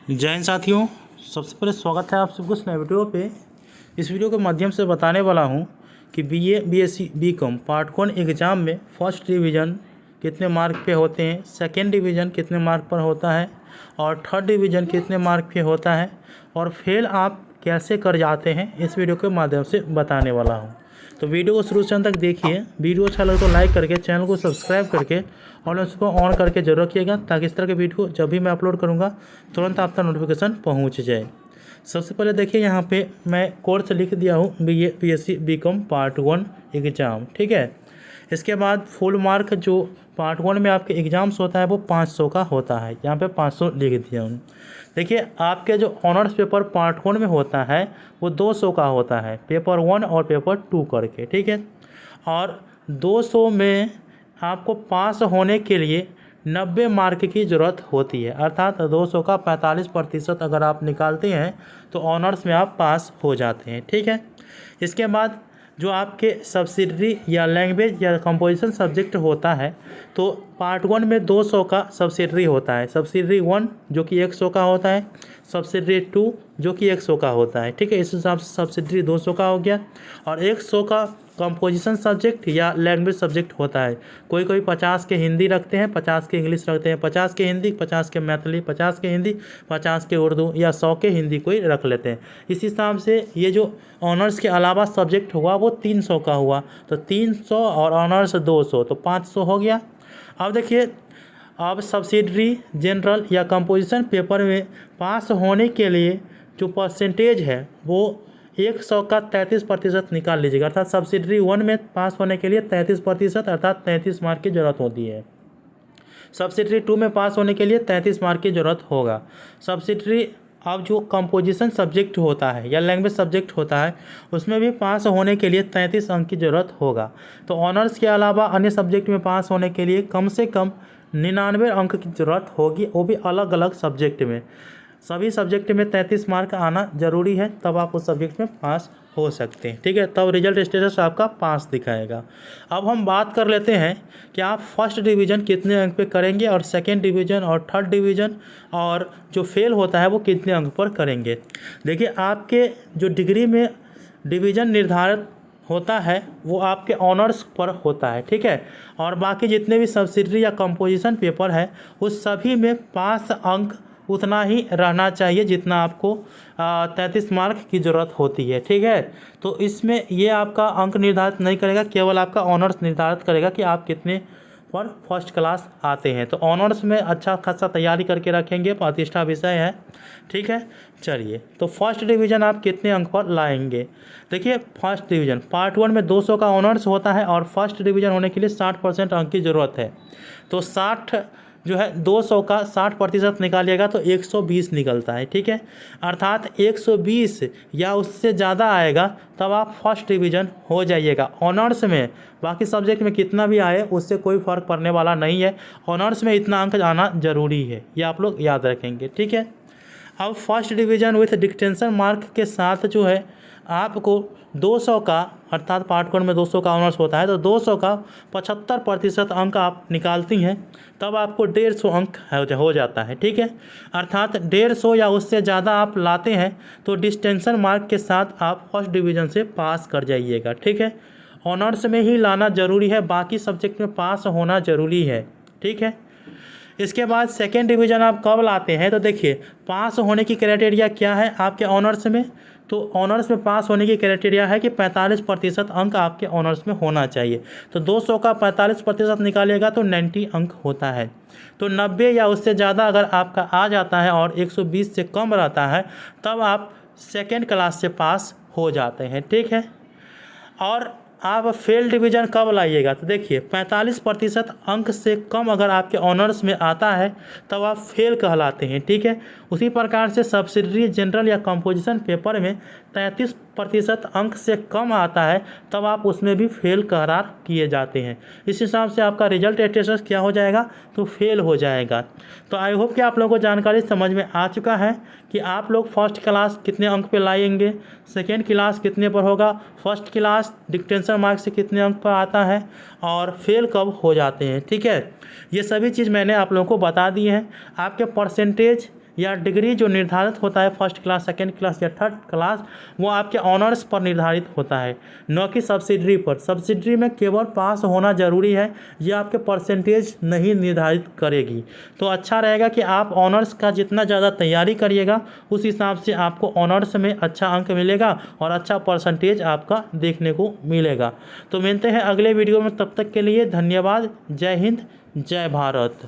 जय हिंद साथियों, सबसे पहले स्वागत है आप सबको इस नए वीडियो पे। इस वीडियो के माध्यम से बताने वाला हूं कि BA, BSc, BCom part 1 exam में फर्स्ट डिवीज़न कितने मार्क पे होते हैं, सेकंड डिवीज़न कितने मार्क पर होता है और थर्ड डिवीज़न कितने मार्क पे होता है और फेल आप कैसे कर जाते हैं, इस वीडियो के माध्यम से बताने वाला हूँ। तो वीडियो को शुरू से अंत तक देखिए। वीडियो अच्छा लगे तो लाइक करके चैनल को सब्सक्राइब करके और उसको ऑन करके जरूर रखिएगा, ताकि इस तरह के वीडियो जब भी मैं अपलोड करूँगा तुरंत आप तक नोटिफिकेशन पहुँच जाए। सबसे पहले देखिए, यहाँ पे मैं कोर्स लिख दिया हूँ BA, BSc, BCom part 1 exam, ठीक है। इसके बाद फुल मार्क जो पार्ट 1 में आपके एग्ज़ाम्स होता है वो 500 का होता है। यहाँ पे 500 लिख दिया हूँ। देखिए, आपके जो ऑनर्स पेपर पार्ट 1 में होता है वो 200 का होता है, पेपर 1 और पेपर 2 करके, ठीक है। और 200 में आपको पास होने के लिए 90 मार्क की ज़रूरत होती है, अर्थात 200 का 45% अगर आप निकालते हैं तो ऑनर्स में आप पास हो जाते हैं, ठीक है। इसके बाद जो आपके सब्सिडरी या लैंग्वेज या कंपोजिशन सब्जेक्ट होता है, तो पार्ट 1 में 200 का सब्सिडरी होता है। सब्सिडरी 1 जो कि 100 का होता है, सब्सिडरी 2 जो कि 100 का होता है, ठीक है। इस हिसाब से सब्सिडरी 200 का हो गया और 100 का कंपोजिशन सब्जेक्ट या लैंग्वेज सब्जेक्ट होता है। कोई कोई 50 के हिंदी रखते हैं, 50 के इंग्लिश रखते हैं, 50 के हिंदी, 50 के मैथिली, 50 के हिंदी, 50 के उर्दू या 100 के हिंदी कोई रख लेते हैं। इस हिसाब से ये जो ऑनर्स के अलावा सब्जेक्ट हुआ वो 300 का हुआ, तो 300 और ऑनर्स 200 तो 500 हो गया। अब देखिए, अब सब्सिडरी, जनरल या कंपोजिशन पेपर में पास होने के लिए जो परसेंटेज है वो 100 का 33% निकाल लीजिएगा, अर्थात सब्सिडरी 1 में पास होने के लिए 33% अर्थात 33 मार्क की ज़रूरत होती है। सब्सिडरी 2 में पास होने के लिए 33 मार्क की ज़रूरत होगा। सब्सिडरी अब जो कंपोजिशन सब्जेक्ट होता है या लैंग्वेज सब्जेक्ट होता है उसमें भी पास होने के लिए 33 अंक की ज़रूरत होगा। तो ऑनर्स के अलावा अन्य सब्जेक्ट में पास होने के लिए कम से कम 99 अंक की ज़रूरत होगी, वो भी अलग अलग सब्जेक्ट में। सभी सब्जेक्ट में 33 मार्क आना ज़रूरी है, तब आप उस सब्जेक्ट में पास हो सकते हैं, ठीक है। तब रिजल्ट स्टेटस आपका पास दिखाएगा। अब हम बात कर लेते हैं कि आप फर्स्ट डिवीज़न कितने अंक पे करेंगे और सेकंड डिवीज़न और थर्ड डिवीज़न और जो फेल होता है वो कितने अंक पर करेंगे। देखिए, आपके जो डिग्री में डिवीज़न निर्धारित होता है वो आपके ऑनर्स पर होता है, ठीक है। और बाकी जितने भी सब्सिडरी या कंपोजिशन पेपर है उस सभी में पास अंक उतना ही रहना चाहिए जितना आपको 33 मार्क की ज़रूरत होती है, ठीक है। तो इसमें ये आपका अंक निर्धारित नहीं करेगा, केवल आपका ऑनर्स निर्धारित करेगा कि आप कितने पर फर्स्ट क्लास आते हैं। तो ऑनर्स में अच्छा खासा तैयारी करके रखेंगे, प्रतिष्ठा विषय है, ठीक है। चलिए, तो फर्स्ट डिवीज़न आप कितने अंक पर लाएंगे। देखिए, फर्स्ट डिवीज़न पार्ट 1 में 200 का ऑनर्स होता है और फर्स्ट डिवीज़न होने के लिए 60% अंक की ज़रूरत है। तो 60 जो है 200 का 60% निकालिएगा तो 120 निकलता है, ठीक है। अर्थात 120 या उससे ज़्यादा आएगा तब आप फर्स्ट डिवीज़न हो जाइएगा ऑनर्स में। बाकी सब्जेक्ट में कितना भी आए उससे कोई फ़र्क पड़ने वाला नहीं है, ऑनर्स में इतना अंक आना ज़रूरी है, ये आप लोग याद रखेंगे, ठीक है। अब first division with distinction mark के साथ जो है आपको 200 का, अर्थात पार्ट 1 में 200 का ऑनर्स होता है तो 200 का 75% अंक आप निकालती हैं तब आपको 150 अंक हो जाता है, ठीक है। अर्थात 150 या उससे ज़्यादा आप लाते हैं तो डिस्टिंक्शन मार्क के साथ आप फर्स्ट डिवीज़न से पास कर जाइएगा, ठीक है। ऑनर्स में ही लाना ज़रूरी है, बाकी सब्जेक्ट में पास होना ज़रूरी है, ठीक है। इसके बाद सेकेंड डिवीज़न आप कब लाते हैं, तो देखिए पास होने की क्राइटेरिया क्या है आपके ऑनर्स में। तो ऑनर्स में पास होने की क्राइटेरिया है कि 45% अंक आपके ऑनर्स में होना चाहिए। तो 200 का 45% निकालिएगा तो 90 अंक होता है। तो 90 या उससे ज़्यादा अगर आपका आ जाता है और 120 से कम रहता है तब आप सेकेंड क्लास से पास हो जाते हैं, ठीक है। और आप फेल डिवीज़न कब लाइएगा, तो देखिए 45% अंक से कम अगर आपके ऑनर्स में आता है तब आप फेल कहलाते हैं, ठीक है। उसी प्रकार से सब्सिडरी, जनरल या कंपोजिशन पेपर में 33% अंक से कम आता है तब आप उसमें भी फेल करार किए जाते हैं। इस हिसाब से आपका रिजल्ट स्टेटस क्या हो जाएगा, तो फेल हो जाएगा। तो आई होप कि आप लोगों को जानकारी समझ में आ चुका है कि आप लोग फर्स्ट क्लास कितने अंक पे लाएंगे, सेकेंड क्लास कितने पर होगा, फर्स्ट क्लास डिस्टिंक्शन मार्क से कितने अंक पर आता है और फेल कब हो जाते हैं, ठीक है। ये सभी चीज़ मैंने आप लोगों को बता दी है। आपके परसेंटेज या डिग्री जो निर्धारित होता है फर्स्ट क्लास, सेकेंड क्लास या थर्ड क्लास, वो आपके ऑनर्स पर निर्धारित होता है, न कि सब्सिडरी पर। सब्सिडरी में केवल पास होना ज़रूरी है, ये आपके परसेंटेज नहीं निर्धारित करेगी। तो अच्छा रहेगा कि आप ऑनर्स का जितना ज़्यादा तैयारी करिएगा उस हिसाब से आपको ऑनर्स में अच्छा अंक मिलेगा और अच्छा परसेंटेज आपका देखने को मिलेगा। तो मिलते हैं अगले वीडियो में, तब तक के लिए धन्यवाद। जय हिंद, जय भारत।